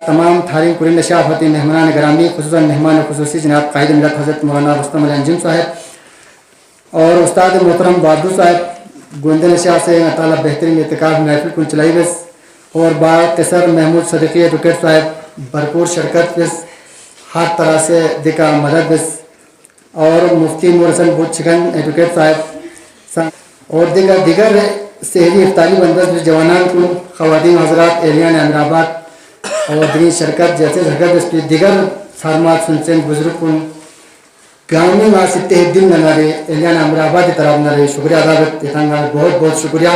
تمام تھارین کرند شافتی مہمان گرامی خصوصاً مہمان خصوصی جناب قائد ملت حضرت مولانا رستم علی انجم صاحب اور استاد محترم بہادر صاحب گوندن شاہ سے اللہ تعالیٰ بہترین اعتکاف محفل کن چلائی بس اور با قصر محمود صدیقی ایڈوکیٹ صاحب بھرپور شرکت بس ہر طرح سے دکا مدد بس اور مفتی مورسن بود چکن ایڈوکیٹ صاحب اور دیگر سہری افطاری بندوبست بس جوانان کو خواتین حضرات اہلیان امیر آباد اور دینی شرکت جیسے شرکت دیگر سارمات سنسین بزرگ کن گامی ماں ستے دن نہ رہے اہلیان امیر آباد کی طرف نہ رہے شکریہ عدالت اتنگا بہت بہت شکریہ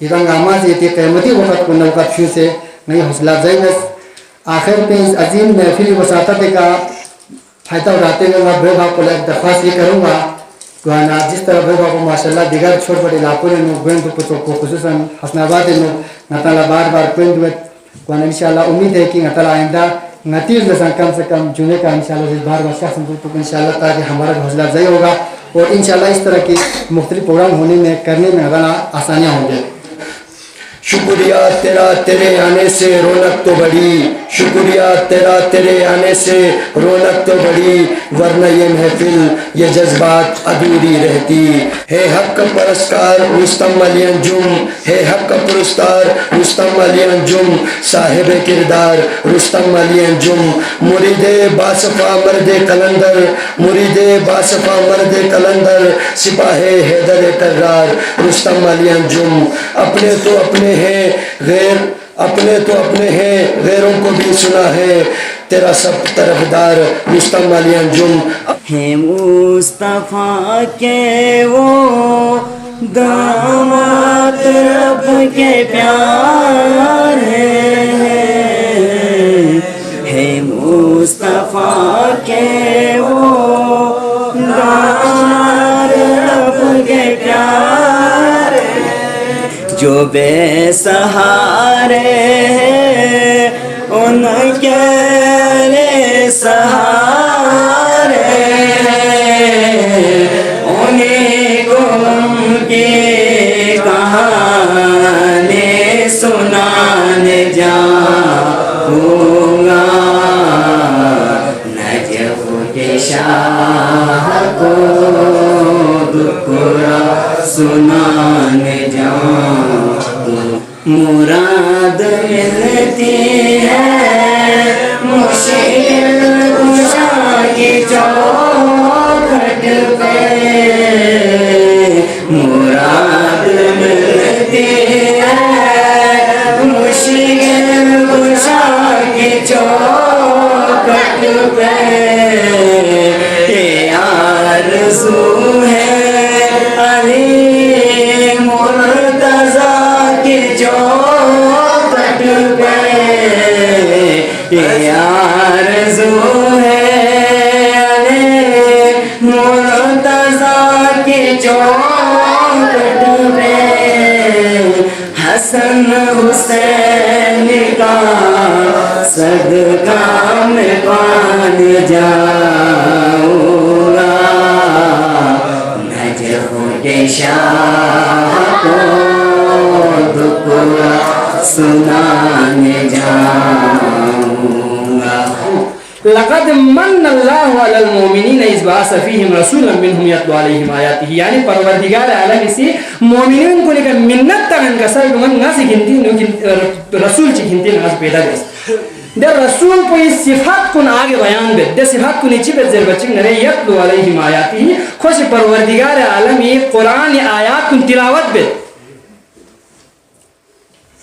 اتنگا آماز یہ قیمتی وقت کو نوقت فیو سے نئی حوصلہ افزائی بس آخر پہ اس عظیم محفل وساطت کا فائدہ اٹھاتے ہوئے میں بھائی باپ کو ایک درخواست یہ کروں گا گوانا جس طرح بھائی باپ کو ماشاء اللہ دیگر چھوٹ بڑے علاقوں نے گوئند کو خصوصاً حسن آباد نے نتالا بار بار گوئند ہوئے گوانا انشاءاللہ امید ہے کہ نتالا آئندہ نتیج لسان کم سے کم جمعے کا انشاءاللہ اس بار بار شخص تو انشاءاللہ تاکہ ہمارا حوصلہ افزائی ہوگا اور انشاءاللہ اس طرح کی مختلف پروگرام ہونے میں کرنے میں نتالا آسانیاں ہوں گے. شکریہ تیرا تیرے آنے سے رونق تو بڑی، شکریہ تیرا تیرے آنے سے رونق تو بڑی، ورنہ یہ محفل یہ جذبات ادھوری رہتی. ہے حق پرستار رستم علی انجم، ہے حق پرستار رستم علی انجم، صاحب کردار رستم علی انجم، مرید باصفا مرد قلندر، مرید باصفا مرد قلندر، سپاہ حیدر کرار رستم علی انجم. اپنے تو اپنے ہیں غیر اپنے تو اپنے ہیں غیروں کو بھی سنا ہے تیرا سب طرفدار رستم علی انجم. ہے مصطفیٰ کے وہ داماد رب کے پیار ہے مصطفیٰ کے وہ داماد رب کے پیار جو بے سہارے ہیں ان کے لیے سہارے ہیں، انہیں کو ان کی کہانی سنانے جاؤں گا، نجف کے شاہ کو دکھرا سنانے جاؤں. مراد ملتی ہے مشکل کشا کی چوکھٹ پہ، مراد ملتی ہے مشکل کشا کی چوکھٹ پہ. یہ آرزو ہے علی مرتضیٰ کی چوکھٹ پہ، یہ آرزو ہے علی مرتضیٰ کی چوکھٹ پہ. حسن حسین کا صدقہ میں پان جاؤں گا، نجف کے شاہ کو دکھرا سنانے جاؤں گا. لقد من اللہ علی المؤمنین اذ بعث فیہم رسولا منہم یتلو علیہم آیاتہ، یعنی پروردگار عالم اسی مومنین کو لے کر منت تغن کا سر من ناسی گھنٹی رسول چی گھنٹی ناس پیدا گئس در رسول کو اس صفات کن آگے بیان بید در صفات کو نیچی بید زیر بچنگ نرے یتلو علیہم آیاتہ، خوش پروردگار عالم یہ قرآن آیات کن تلاوت بید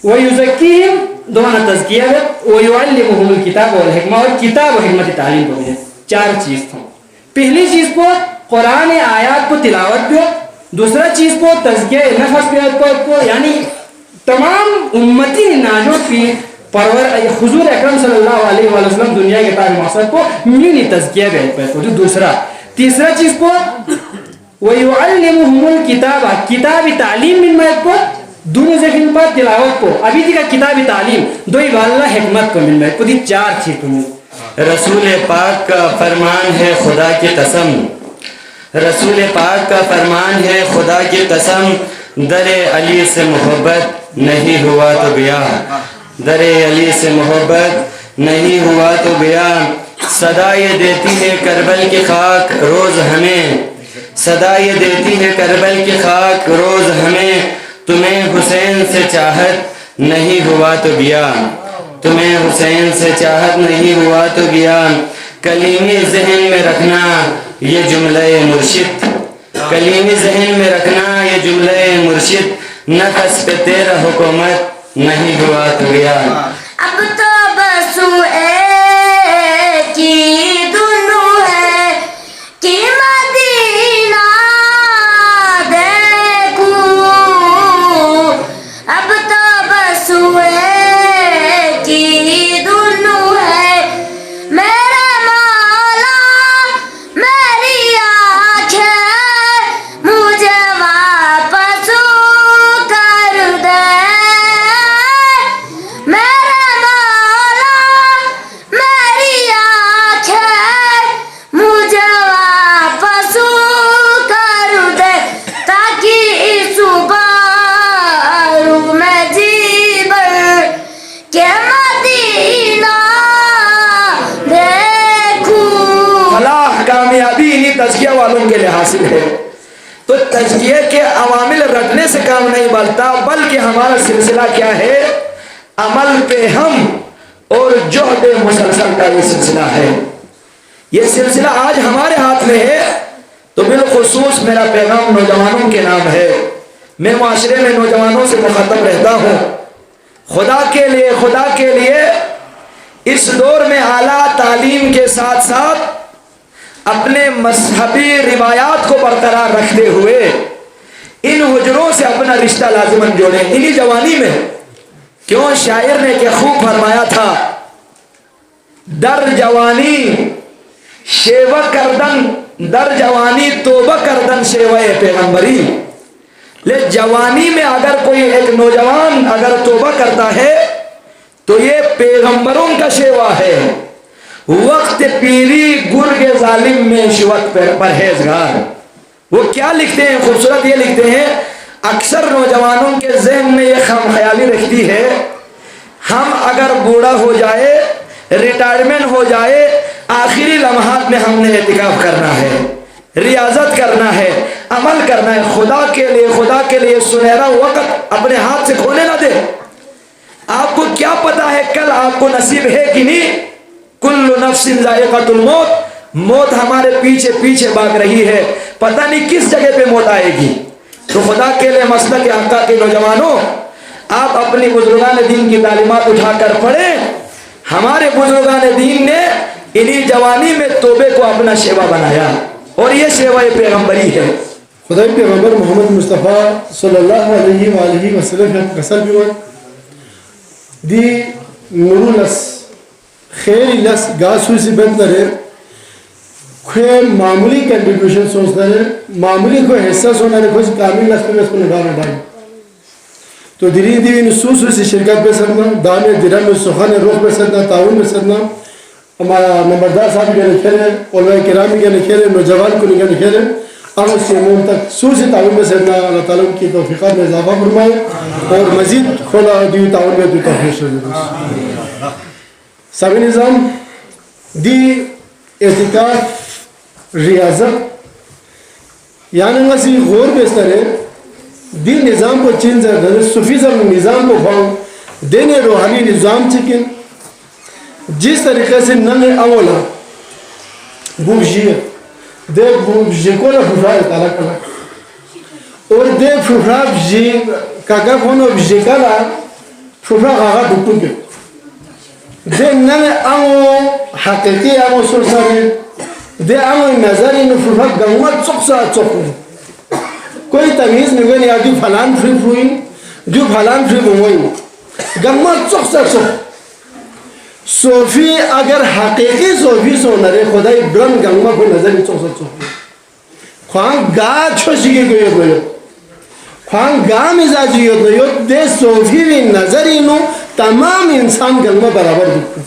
وَيُزَكِّيهِمْ دوانا تذکیہ بید وَيُعَلِّمُهُمُ الْكِتَابَ وَالْحِکْمَةَ اور کتاب و حکمت تعلیم کو بید. چار چیز تھا. پہلی چیز کو قرآن آیات کو تلاوت پہ، دوسرا چیز کو تذکیہ نفس پہ، یعنی تمام امتی ناجوت پہ حضور اکرم صلی اللہ علیہ وسلم دنیا کے تاج مقصد کو مینی تذکیہ پہ. دوسرا تیسرا چیز کو وَيُعَلِّمُهُمُ الْكِتَابَ کتاب تعلیم من مہد کو دونوں ذکر پر تلاوت کو ابھی دیکھا کتاب تعلیم دوئی واللہ حکمت کو مل میں کو دی چار چیز کو مل. رسول پاک کا فرمان ہے خدا کی قسم، رسول پاک کا فرمان ہے خدا کی قسم، در علی سے محبت نہیں ہوا تو گیا، در علی سے محبت نہیں ہوا تو گیا. صدا یہ دیتی ہے کربل کی خاک روز ہمیں, صدا یہ دیتی ہے کربل کی خاک روز ہمیں. تمہیں حسین سے چاہت نہیں ہوا تو گیا, تمہیں حسین سے چاہت نہیں ہوا تو گیا. کلیمی ذہن میں رکھنا یہ جملہ مرشد, کلیمی ذہن میں رکھنا یہ جملہ مرشد. نفس پہ تیرا حکومت نہیں ہوا تو گیا. اب تو بس ایک ہی دنو ہے کہ مدینہ دیکھوں. اب تو بس ایک ہی دنو ہے میرے مولا, میری آنکھیں مجھے واپس کر دے. میرے مولا میری آنکھیں مجھے واپس کر دے, تاکہ اس باروں میں جی بھر کے مدینہ دیکھوں. فلاح کامیابی انہی تزکیہ والوں کے لیے حاصل ہے. تو تزکیے کے عوامل رٹنے سے کام نہیں بنتا, بلکہ ہمارا سلسلہ کیا ہے؟ عمل پہ ہم اور جہد مسلسل کا یہ سلسلہ ہے. یہ سلسلہ آج ہمارے ہاتھ میں ہے, تو بالخصوص میرا پیغام نوجوانوں کے نام ہے. میں معاشرے میں نوجوانوں سے مخاطب رہتا ہوں. خدا کے لیے اس دور میں اعلیٰ تعلیم کے ساتھ ساتھ اپنے مذہبی روایات کو برقرار رکھتے ہوئے ان حجروں سے اپنا رشتہ لازماً جوڑیں. انہی جوانی میں کیوں شاعر نے کہ خوب فرمایا تھا, در جوانی شیوہ کردن, در جوانی توبہ کردن شیوہ پیغمبری. لے جوانی میں اگر کوئی ایک نوجوان اگر توبہ کرتا ہے تو یہ پیغمبروں کا شیوہ ہے. وقت پیری گرگ ظالم میں شوق پرہیزگار. وہ کیا لکھتے ہیں, خوبصورت یہ لکھتے ہیں, اکثر نوجوانوں کے ذہن میں یہ خام خیالی رکھتی ہے, ہم اگر بوڑھا ہو جائے, ریٹائرمنٹ ہو جائے, آخری لمحات میں ہم نے اعتکاف کرنا ہے, ریاضت کرنا ہے, عمل کرنا ہے. خدا کے لیے سنہرا وقت اپنے ہاتھ سے کھونے نہ دے. آپ کو کیا پتا ہے کل آپ کو نصیب ہے کہ نہیں. کل نفس ذائقۃ الموت, موت ہمارے پیچھے پیچھے بھاگ رہی ہے, پتہ نہیں کس جگہ پہ موت آئے گی. تو خدا کے لیے مسلک حقہ کے نوجوانوں, آپ اپنی بزرگان دین کی تعلیمات اٹھا کر پڑھیں. ہمارے بزرگان دین نے انہی جوانی میں توبے کو اپنا شیوا بنایا, اور یہ شیوا پیغمبری ہے. خدای پیغمبر محمد مصطفیٰ صلی اللہ علیہ وآلہ وسلم قصر بیوان دی نورو لس خیری لس گاسوی سی بنت رہے, کوئی معمولی کنٹریبیوشن سوچتا رہے, معمولی کوئی حصہ سونا رہے, کوئی کامل لس پہ اس کو نگاہ ڈالی. تو دری دیوی نصوص سے شرکت پہ سرنا, دانے درم میں سخن روح پہ سرنا, تعاون میں سرنا. ہمارا نمبردار صاحب کے نکھیلے, علماء کرامی کے نکھیلے, نوجوان کو نکھے نکھیلے, اور اس سے امون تک سوسی تعاون میں سرنا. اللہ تعالیٰ کی توفیقات میں اضافہ فرمائے اور مزید کھولا دیو تعاون میں دیو توفیق شروع. سبھی نظام دی اعتکاف ریاضت یعنی نسی غور بیستر ہے. دی نظام کو چین زردر صوفیزم نظام کو فاؤں دینے روحانی نظام چکن جس طریقے سے نمے اولا بوجھیے دے بوجھے کو نا بھوڑا اتالا کرنا اور دے بھوڑا بجھے کاکا کونو بجھے کالا بھوڑا آغا ڈکتوں کے دے نمے امو حقیقی امو سرسانے دے امو نظری نو بھوڑا گموات چک سا چک ہوئی. کوئی تمیز نہیں گئی جو پھلان فریب ہوئی جو پھلان فریب ہوئی گمت چک سا چک. صوفی اگر حقیقی صوفی سونا رہے خدای برن گمت کو نظر چک سا چک خواہاں گا چھوشی کے گئے گئے خواہاں گا مزاجی ہوتا ہے دے صوفی بھی نظری نو تمام انسان گمت برابر دکھتا.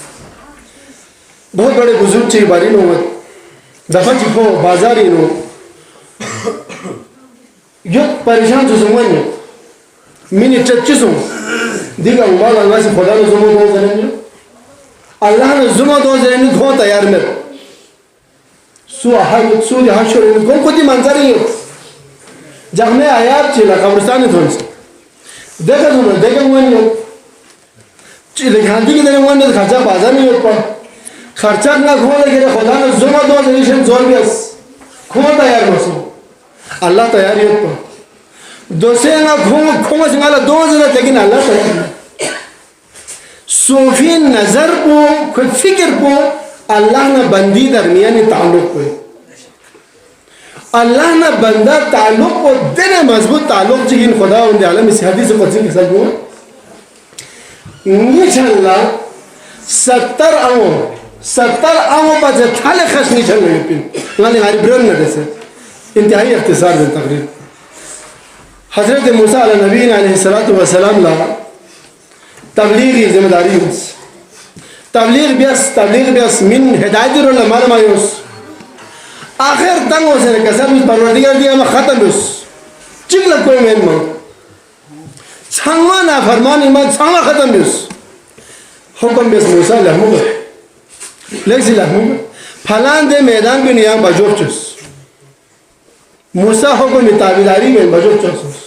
بہت بڑے بزرگ چاہی باری نو دفع چکو بازاری نو یو پریشان تو زمان میں مینی چچی سوں دیگا امال اللہ سے خدا نے زمان ہو کریں گے Allah ne zuma dozeni kho tayar met su hashur kho kodi manzari yo jagme ayat chila qabristan thons dekha thon dekha wan yo chile khandi ki dere wan kharcha bazar nahi hota kharcha na kho lage khuda ne zuma dozeni shen zor bias kho tayar mosu Allah tayar yo دوسرے نا کھوما سنگالا دو ضرورت لیکن اللہ تیار صوفی نظر پو خود فکر پو اللہ نا بندی درمیانی تعلق پو اللہ نا بندہ تعلق پو دن مضبوط تعلق چکین خدا اندے عالم اس حدیث قدسی کے ساتھ بو نیچن اللہ 70 آمو پا سے تھالے خش نیچن لگے پین اللہ نے ہماری برن نہ دے سے انتہائی اختصار دے تقریر حضرت موسیٰ علیہ نبی علیہ السلام لا تبلیغی ذمہ داری ہوس تبلیغ بیس من ہدایت رول مالما ہوس آخر تنگ ہو سے کسر بیس پروردگار دیا میں ختم ہوس چکل کوئی مین ماں چھنگا نا فرمانی ماں چھنگا ختم ہوس حکم بیس موسیٰ لحمو گا لیکسی لحمو گا پھلان دے میدان بھی نیام بجوب چوس موسیٰ حکم تابداری میں بجو چوس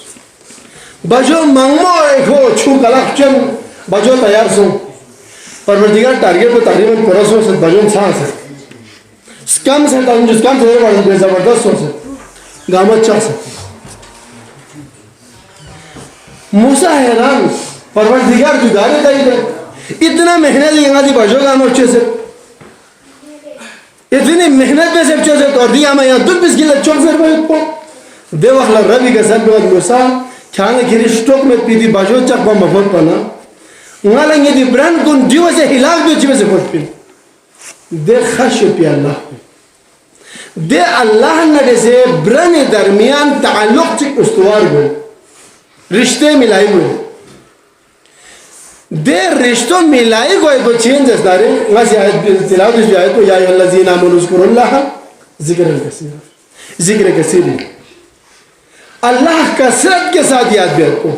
بجو منگمو ایک ہو چھو کلاک چن بجو تیار سو پروردگار ٹارگیٹ کو تقریباً پرسوں سے بجو سانس ہے سکم سے تاکہ جس کم سے بڑھ زبردست سو سے گامت چاہ سے موسیٰ حیران پروردگار جدارے دائی دے اتنا محنت لگا دی بجو گامت چاہ سے اتنی محنت میں سے بچے سے تو دیا میں یہاں دل بس گلت چوک سے بہت پو دے وقت لگ ربی کا سب بہت موسیٰ کھانا کھیری شٹوک میں پیدی باجو چاک با مفت پانا نالنگی دی بران کن دیو سے ہلاک بھی چیوے سے پوٹ پین دے خش پی اللہ دے اللہ نڈے سے بران درمیان تعلق چک استوار ہوئے رشتے ملائی ہوئے دے رشتوں ملائی کوئی کو چین جس دارے ویسے آیت تلاوت اس آیت کو یا ایھا الذین آمنوا اذکروا اللہ ذکر کثیر اللہ کثرت کے ساتھ یاد بیت کو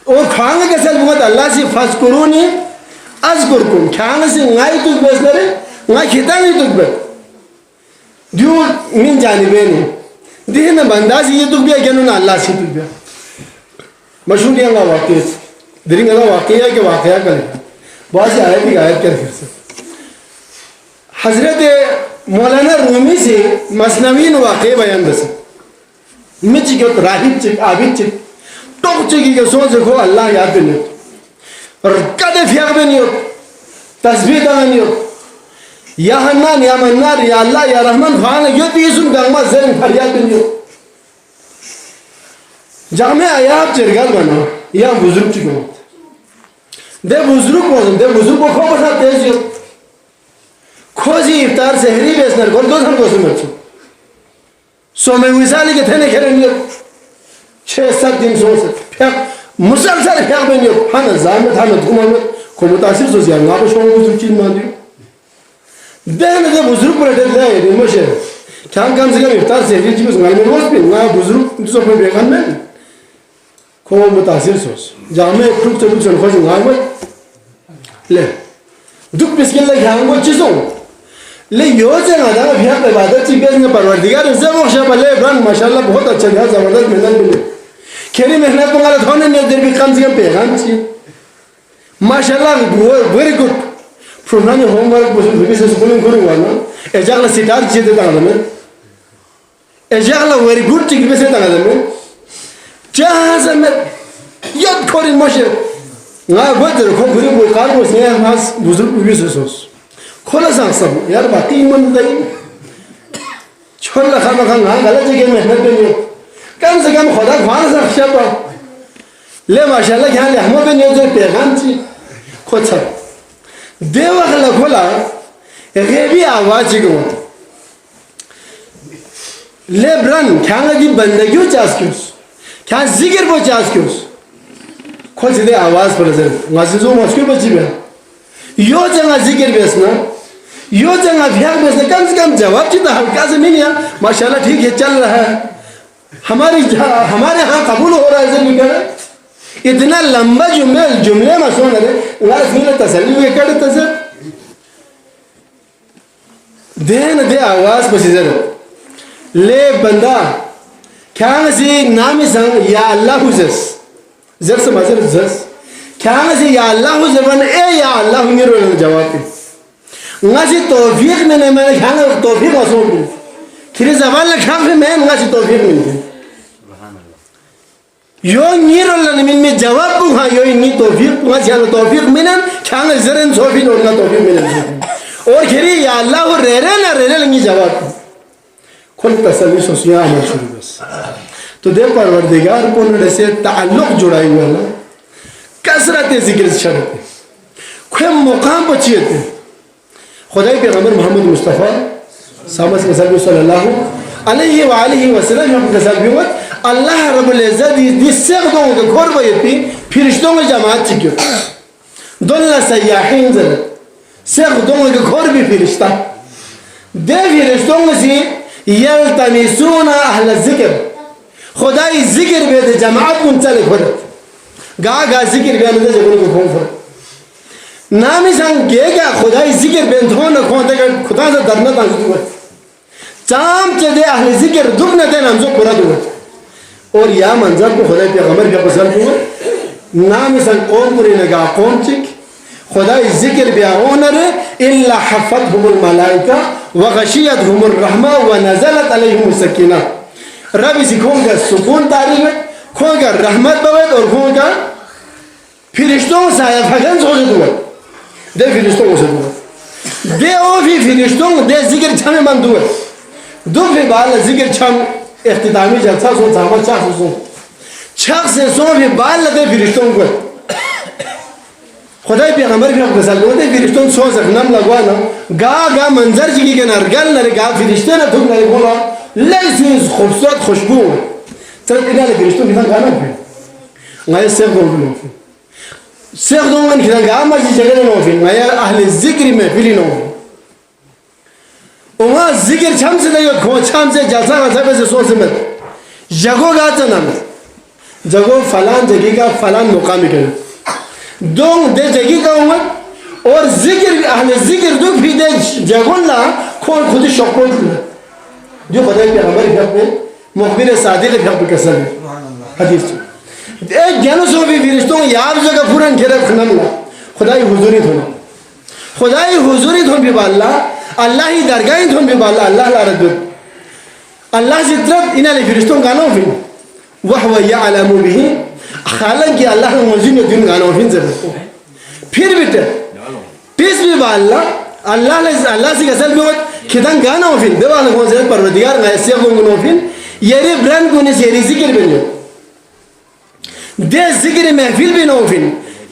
اور کھانگے کے ساتھ بہت اللہ سے فذکرونی اذکرکم کھانگے سے نائی تک بیس نرے نائی کھتانی تک بیت دیو من جانبین دیکھیں نا بندازی یہ تک بیا گنو نا اللہ سے تک بیا مشہوری اللہ واقعی درنگ اللہ واقعی ہے کہ واقعہ کرے بہت سے آیت ہی آیت کر پھر سے حضرت مولانا رومی سے مثنوین واقعی بیان دسے مچی کے راہب چک عابد چک ٹوک چکی کے سوچ رکھو اللہ یاد بھی نہیں اور کدے فیاق بھی نہیں ہو تسبیح دانا نہیں ہو یا حنان یا منار یا اللہ یا رحمان خوانا یہ تیسن گاما زرم فریاد بھی نہیں ہو جامع آیاب چرگال بنا یا بزرگ چکے ہوتے دے بزرگ موزن دے بزرگ کو کھو پڑھا تیزی ہو کھوزی افطار سہری بیسنر کھول دو دھن کو سمجھ چھو سو میں ویسالی کے تھینے کھیرے نہیں ہو 6-7 دن سو سے پھیق مسلسل پھیق بھی نہیں ہو ہانا زامت ہانا دھومانت کو متاثر سو زیادہ آپ شوہر بزرگ چیز مان دیو دہنے دے بزرگ پر اٹھے دے ریمو شہر کھان کام سے کم افطار سہری چیز گالی میں روز پہ وہاں بزرگ تو اپنے بیگان میں کو متاثر سوس جامع ٹوک سے ٹوک سے خوش گائی میں لے دکھ پس کے لئے گھان کو چیزوں لے یو سے نادا بھیاق عبادت چی بیس میں پروردگار اسے مخشا پلے بران ماشاءاللہ بہت اچھا گیا زبردست محنت ملے کھیری محنت پنگالت ہونے نہیں دیر بھی کم سے کم پیغام چی ماشاءاللہ ویری گوڈ پروگرامی ہوم ورک بھوکی سے سکولنگ کروں گا نا اجاقلہ سیٹار چی دیتا گا میں اجاقلہ ویری گوڈ چی بیسے دیتا گا میں جہاں سے میں یاد کھوری موشے نا گوئی در کھو گھری بوئی کار بوئی سنیا ہماس بزرگ بیوی سے سوس کھولا سانس سب یار باقی ایمان دائی چھوڑ لکھا مکھا نا غلط جگہ محنت بھی نہیں کم سے کم خدا خوان سے اخشا پا لے ماشاءاللہ کہاں لے ہمیں بھی نہیں جو پیغام چی خود سب دے وقت لکھولا غیبی آواز چی گو لے برن کہاں لگی بندگیو چاس کیوس کہاں ذکر پو چاس کیوس خود سے دے آواز پر نظر غازیزو مشکل بچی بیا یو جنگا ذکر بیسنا یو جنگا بھیاق بیسنا کم سے کم جواب چیتا ہلکا سے نہیں ہے ماشاءاللہ ٹھیک ہے چل رہا ہے ہمارے ہاں قبول ہو رہا ہے ذکر کرے اتنا لمبا جملے مسئول ہے اللہ رسول تسلی ہوئے کرے تسل دین دے آواز پسی زر لے بندہ کھانا سی نامی سنگ یا اللہ حزس زر سے مزر زرس کھانا سی یا اللہ حزر ون اے یا اللہ میرو جواب نا سی توفیق میں نے کھانا توفیق وصول بھی کھری زبان لکھانا میں نا سی توفیق میں یو نیرو اللہ من میں جواب پوہا یو نی توفیق پوہا سی توفیق میں نے کھانا زرن صوفین اور نا توفیق میں نے اور کھری یا اللہ رہے نا رہے لنگی جواب کھل تسلی سوسیاں عمل شروع بس تو دے پروردگار کو انہوں سے تعلق جڑائی ہوئے نا کسرت ذکر شرط کوئی مقام پچیت خدای پیغمبر محمد مصطفیٰ سامس مسلم صلی اللہ علیہ وآلہ وسلم ہم کسال بیوت اللہ رب العزت دی سیغدوں کے گھر بیتی پھرشتوں میں جماعت چکیو دولہ سیاحین زدت سیغدوں کے گھر بھی پھرشتا دے پھرشتوں میں سی یلتمیسون اہل الذکر خدای ذکر بیتے جماعت منچلک خودت گا ذکر بیتے جگنوں کو کھون فرد نامی سان گے گا خدای ذکر بیتے ہون کھونتے گا خدا سے درنت آنسو دوت چام چے دے اہل ذکر دکھنے دے نامزو پورا دوت اور یا منظر کو خدای پیغمبر کا پسند دوت نامی سان قوم پوری نگا قوم چک خدای ذکر بیا ہونر الا حفتهم الملائکہ وغشیتهم الرحمہ ونزلت علیہم السکینہ رب اسی کھون کا سکون تعلیم ہے کھون کا رحمت بوید اور کھون کا فرشتوں سایہ فگن سوچے دوت دے فرشتوں سے دوت دے او فی فرشتوں دے ذکر چھمے من دوت دو فی بال ذکر چھم اختتامی جلسہ سو سامت چاہ سو چھک سے سو فی بال دے فرشتوں کو خدای پیغمبر بھی اپنے سالوں دے فرشتوں سو زخنم لگوانا گا منظر جگی کے نرگل نرے گا فرشتے نہ دھک نرے بولا لیسی خوبصورت خوشبو چلت انہا لے فرشتوں کتنا گانا پھر میں سیخ دوں گا سیخ دوں گا کتنا گا مجھے جگہ نو پھر میں اہل ذکر میں پھلی نو وہاں ذکر چھم سے دے کھو چھم سے جلسہ واسا پہ سے سو سے مت جگو گا چنا جگو فلان جگہ کا فلان مقامی کرنا دونگ دے جگی کا ہوں اور ذکر اہل ذکر دو بھی دے جگون لا کھول خودی شکول کرنا جو خدای پیغمبر کے اپنے مخبر صادق کے اپنے کسر ہے حدیث چھو ایک جنو سو بھی فرشتوں یاب جگہ پورن کھرب کھنم لا خدای حضوری دھونا خدای حضوری دھون بھی بالا اللہ ہی درگاہی دھون بھی بالا اللہ لا ردد اللہ زدرت انہا لے فرشتوں گانوں بھی وَحْوَ يَعْلَمُ بِهِ حالانکہ اللہ نے موجود میں دن گانا ہوفین ضرورت ہے پھر بیٹر پیس بھی با اللہ سے کسل بھی ہوت کھتاں گانا ہوفین بے والا کون سے پروردگار غیسی اگون ہوفین یری برن کونے سے یری ذکر بھی نہیں دے ذکر محفل بھی نہ ہوفین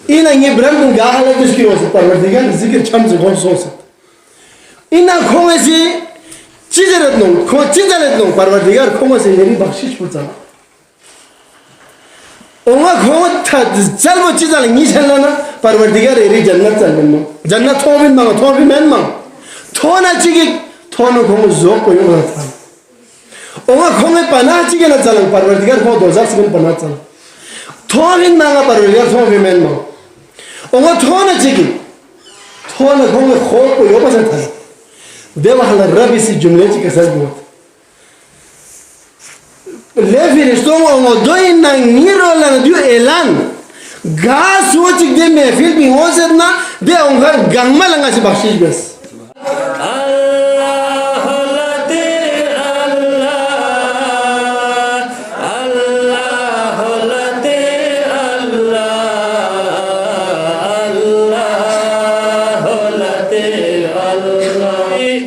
اینا یہ برن کون گاہ حالت اس کی ہو سکتا پروردگار ذکر چھم سے کون سو سکتا اینا کھوئے سے چیزرت نو چیزرت نو پروردگار کھوئے سے یری بخشش پڑتا اوہ کھوت چل وہ چیزا لنگی چلنا پروردگار ایری جنت چل بننا جنت تھو بھی مانگا تھو بھی میں مانگا تھو نا چیگی تھو نا کھو زوک کو یوں نہ تھا اوہ کھو میں پناہ چیگی نہ چلا پروردگار کھو دوزاک سے پناہ چلا تھو بھی مانگا پروردگار تھو بھی میں مانگا اوہ تھو نا چیگی تھو نا کھو میں خوب کو یوں پسند تھا دے وحلا رب اسی جملے چی کسر بہت لے فرشتوں کو دوئی نانگیر اللہ دیو اعلان گا سوچ دے محفل بھی ہو سکنا دے انگھر گنگمہ لنگا سے بخشش بس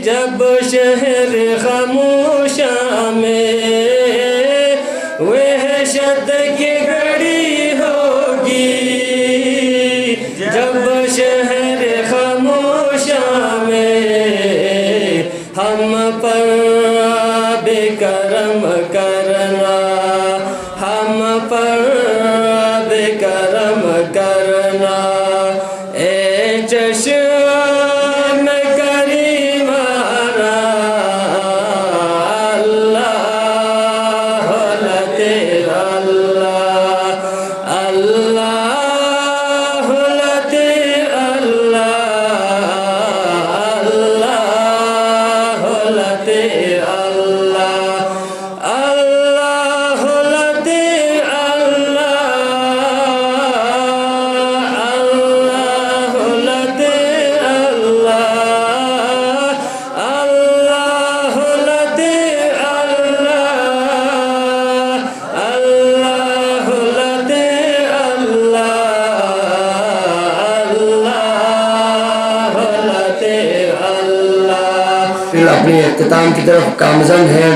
جب شہر خاموشاں میں وحشت کی گھڑی ہوگی جب شہر خاموشاں میں ہم پر بے کرم کرنا ہم پر بے کرم کرنا اے چشم کریم محفل اپنے اختتام کی طرف گامزن ہے.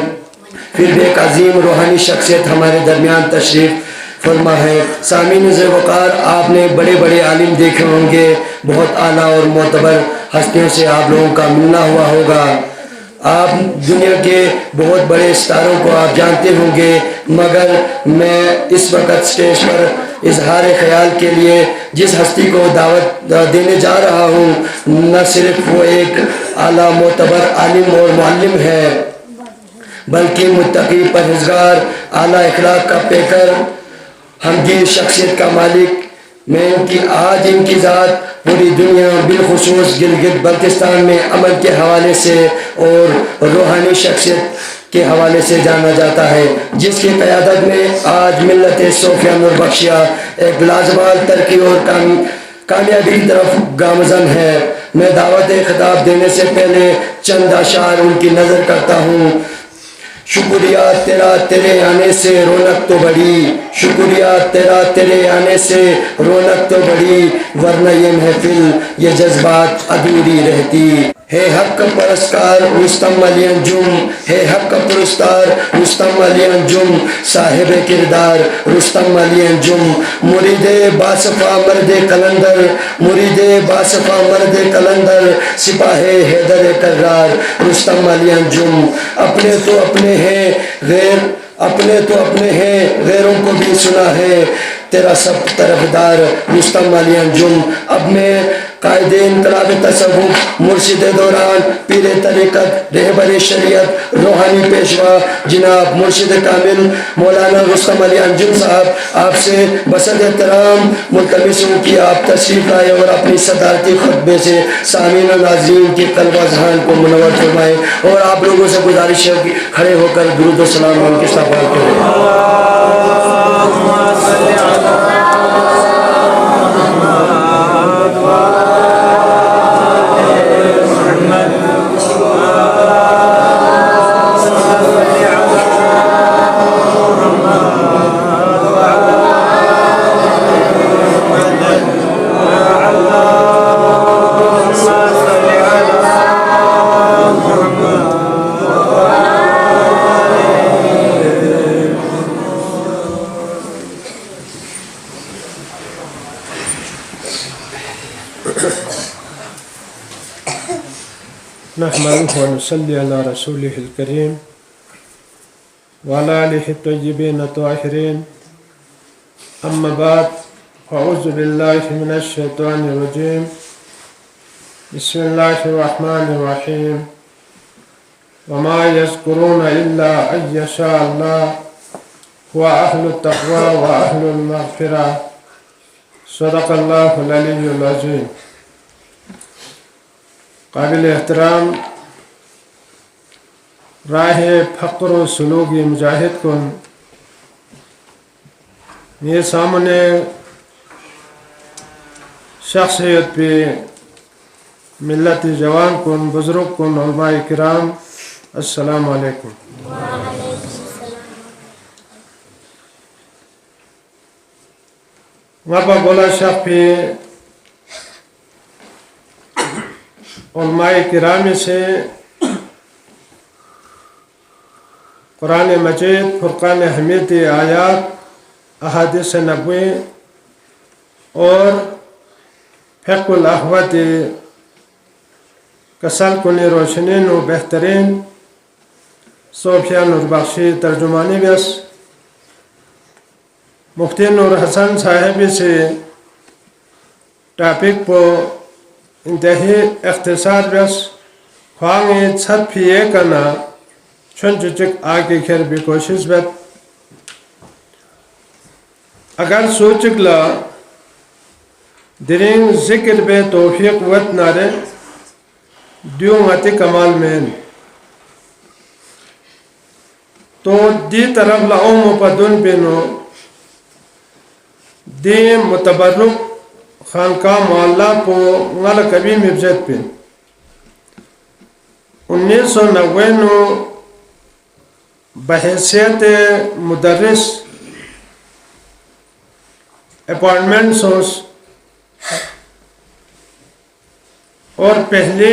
پھر بھی ایک عظیم روحانی شخصیت ہمارے درمیان تشریف فرما ہے. سامعین ذی وقار، آپ نے بڑے بڑے عالم دیکھے ہوں گے، بہت اعلیٰ اور معتبر ہستیوں سے آپ لوگوں کا ملنا ہوا ہوگا. آپ دنیا کے بہت بڑے ستاروں کو آپ جانتے ہوں گے، مگر میں اس وقت سٹیج پر اظہار خیال کے لیے جس ہستی کو دعوت دینے جا رہا ہوں، نہ صرف وہ ایک اعلیٰ معتبر عالم اور معلم ہے، بلکہ متقی، پرہیزگار، اعلیٰ اخلاق کا پیکر، ہمگیر شخصیت کا مالک. میں آج ان کی ذات پوری دنیا بالخصوص گلگت بلتستان میں عمل کے حوالے سے اور روحانی شخصیت کے حوالے سے جانا جاتا ہے، جس کی قیادت میں آج ملت صوفیہ نور بخشیہ ایک لازوال ترقی اور کامیابی کی طرف گامزن ہے. میں دعوت خطاب دینے سے پہلے چند اشعار ان کی نظر کرتا ہوں. شکریہ تیرا تیرے آنے سے رونق تو بڑھی، شکریہ تیرا تیرے آنے سے رونق تو بڑھی، ورنہ یہ محفل یہ جذبات ادھوری رہتی. ہے حق پرستار رستم علی انجم، ہے حق پرستار رستم علی انجم، صاحب کردار رستم علی انجم. مرید باصفا مرد قلندر، مرید باصفا مرد قلندر، سپاہ حیدر کرار رستم علی انجم. اپنے تو اپنے ہیں غیروں کو بھی سنا ہے تیرا سب طرفدار رستم علی انجم. اب میں قائد انقلاب تصوف، مرشد دوران، پیر طریقت، رہبر شریعت، روحانی پیشوا جناب مرشد کامل مولانا رستم علی انجم صاحب، آپ سے بسط احترام ملتمس ہوں کہ آپ تشریف لائے اور اپنی صدارتی خطبے سے سامعین و ناظرین کی قلب و اذہان کو منور فرمائے. اور آپ لوگوں سے گزارش ہے کہ کھڑے ہو کر درود و سلام ان کے استقبال کریں. نحمده ونصلي على رسوله الكريم وعلى آله الطيبين الطاهرين. أما بعد، أعوذ بالله من الشيطان الرجيم. بسم الله الرحمن الرحيم. وما يذكرون إلا أن يشاء الله هو أهل التقوى وأهل المغفرة. صدق الله العلي العظيم. قابل احترام راہ فقر و سلوکی مجاہد کن، یہ سامنے شخصیت پہ ملت جوان کن، بزرگ کن، علماء کرام، السلام علیکم. وہاں بولا شخص پہ علماء کرام سے قرآن مجید، فرقان حمید، آیات، احادیث نبوی اور فقہ الاحوت کسل کنی روشنین و بہترین صوفیہ نور بخشی ترجمانی بس مفتی نور حسن صاحب سے ٹاپک کو انتہی اختصار بس خواہاں چھت پیے کنا چھن چچک آگے خیر بھی کوشش بت اگر سوچک لا درین ذکر بے توفیق وط نارے دیو ماتی کمال مین تو دی طرف لعوم پدن بینو دی متبرک خانقاہ معلّہ کو غال کبھی مبزت پہ 1999 بحیثیت مدرس اپارٹمنٹ سوس اور پہلے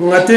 ngate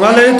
ngale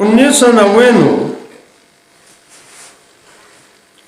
1990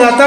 ngata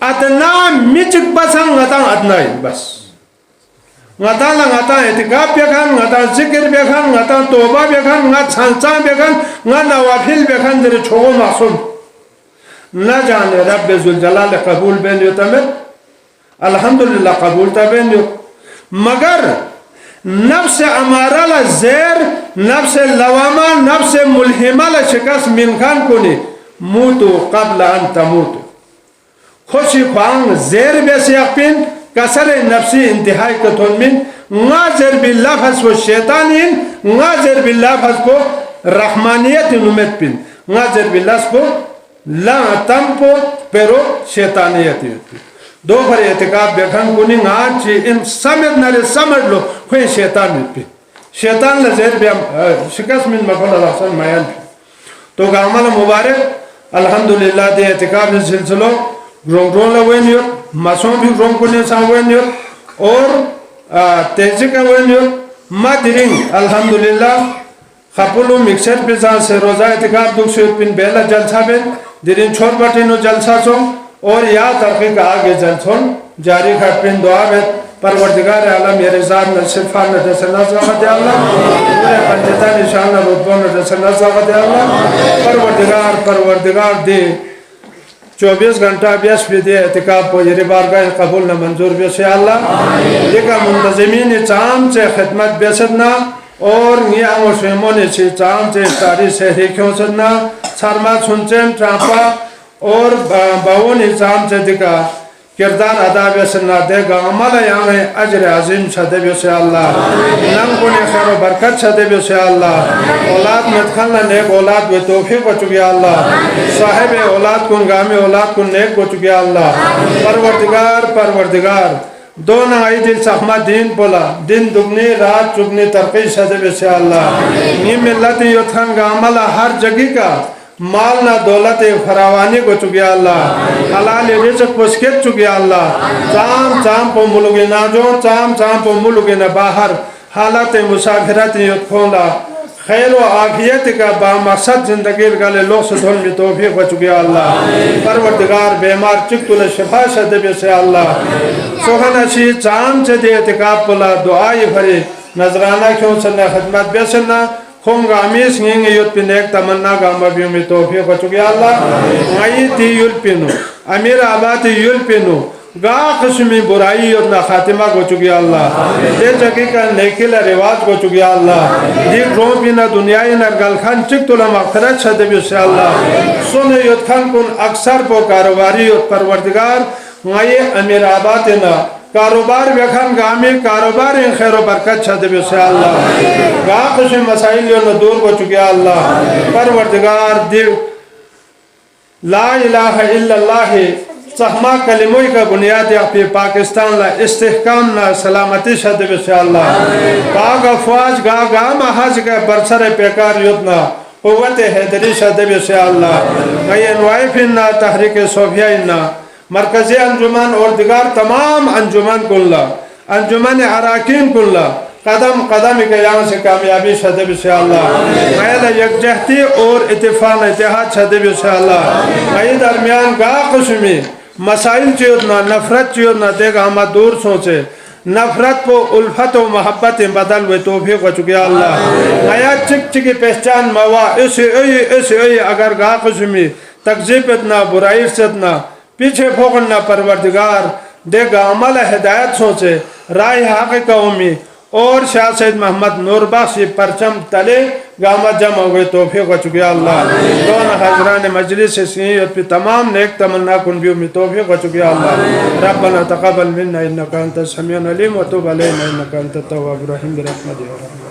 ادنا میچک بسان غتان ادنائی بس غتان لغتان اعتقاب بیکھان غتان ذکر بیکھان غتان توبہ بیکھان غت سنسان بیکھان غت نوافل بیکھان در چھوگو معصوم نہ جانے رب ذوالجلال قبول بین یو تمہیں الحمدللہ قبول تا بین یو مگر نفس امارہ زیر نفس لوامہ نفس ملہمہ شکست منکان کنی موتو قبل ان تموتو خوشی خوان زیر بیسی اقپین کسر نفسی انتہائی کتون من غازر باللفظ کو شیطانین غازر باللفظ کو رحمانیت نمت پین غازر باللفظ کو لا تمپو pero شیطانیت پین دو بھر اعتقاب بیکھن کنی غاز چی ان سمجھ نرے سمجھ لو خوئی شیطان پین شیطان لزیر بیم شکست من مفل اللہ صلی مائل پین تو گامل مبارک الحمدللہ دے اعتقاب سلسلو گرونگ رون لوینیو مسون بھی گرونگ کنی ساوینیو اور تیزی کا وینیو ما دیرین الحمدللہ خپلو مکسر پیزان سے روزہ اعتقاب دوک سیوت پین بیلا جلسہ بین دیرین چھوڑ بٹینو جلسہ سو اور یا ترقی کا آگے جلسون جاری کھٹ پین دعا بین پروردگار عالم یہ رضا نصفان نجسر نزاقت اللہ پورے پنجتا نشان رتبون نجسر نزاقت اللہ پروردگار دے 24 گھنٹہ بیس بھی دے اعتقاب کو یہ بارگاہ قبول نہ منظور بیسے اللہ دیکھا منتظمین چام سے خدمت بیسدنا اور نیاں و شیمون سے چام سے افطاری سحری کیوں سدنا سرمات سنچین ٹرامپا اور باون چام سے دیکھا کردار ادا بیسدنا دے گا عمل یعنی اجر عظیم شدے بیسے اللہ نم کنے خیر و برکت شدے بیسے اللہ اولاد مدخلنا نیک اولاد بے توفیق ہو چکے اللہ صاحب اولاد کن گامی اولاد کن نیک ہو چکے اللہ پروردگار دون آئی دل سخمہ دین پولا دن دگنی رات چگنی ترقی شدے بیسے اللہ نیم ملت یتخان گا عمل ہر جگہ کا مال نہ دولت فراوانی کو چکے اللہ حلال رزق پسکت چکے اللہ چام چام پو ملوگی ناجو چام چام پو ملوگی نباہر حالت مسافرت یتخونلا خیر و آخیت کا با مقصد زندگی گلے لوگ سے دھول میں توفیق ہو چکے اللہ پروردگار بیمار چکتول شفا شدے بیسے اللہ سوہن اسی چام سے دے اعتقاب پلا دعائی بھری نظرانہ کیوں سننا خدمت بیسننا خونگا امیس گینگے یوت پین ایک تمنا گاما بیوں میں توفیق ہو چکے اللہ آئی تی یول پینو امیر آباتی یول پینو گا قسمی برائی یوتنا خاتمہ کو چکے اللہ دے چکی کا نیکیلا رواج کو چکے اللہ دیکھ رون پینا دنیای نرگل خان چکتولا مغفرت شدے بیسے اللہ سنے یوت خان کن اکثر پو کاروباری یوت پروردگار آئی امیر آباتینا کاروبار بیکھان گامی کاروبار ان خیر و برکت شدے بیسے اللہ گا قسم مسائل یوں دور کو چکے اللہ پروردگار دیو لا الہ الا اللہ سہما کلموی کا بنیاد اپی پاکستان لا استحکام نا سلامتی شدے بیسے اللہ پاک افواج گا محاج کا برسر پیکار یدنا قوت حیدری شدے بیسے اللہ گئی انوائفین نا تحریک صوفیائین نا مرکزی انجمن اور دیگر تمام انجمن کلّا انجمن عراقین کلّا قدم قدم کے یہاں سے کامیابی شدے بیسے اللہ میل یکجہتی اور اتفاق اتحاد شدے بیسے اللہ مئی درمیان گا قسمی مسائل چیوتنا نفرت چیوتنا دے گا ہمیں دور سوچے نفرت کو الفت و محبت بدل ہوئے توفیق ہو چکے اللہ نیا چک چکی پہچان موا اسے اگر گا قسمی تکذیب اتنا برائی ستنا پیچھے پھوکنا پروردگار دے گا عمل ہدایت سوچے رائے حق قومی اور شاہ سید محمد نور بخشی پرچم تلے گامت جمع ہوئے توفیق ہو چکے اللہ دون حضران مجلس سنیت پہ تمام نیک تمنا کن بیوں میں توفیق ہو چکے اللہ ربنا تقبل منا انکا انت السمیع العلیم وتوب علینا انکا انت التواب الرحیم برحمتک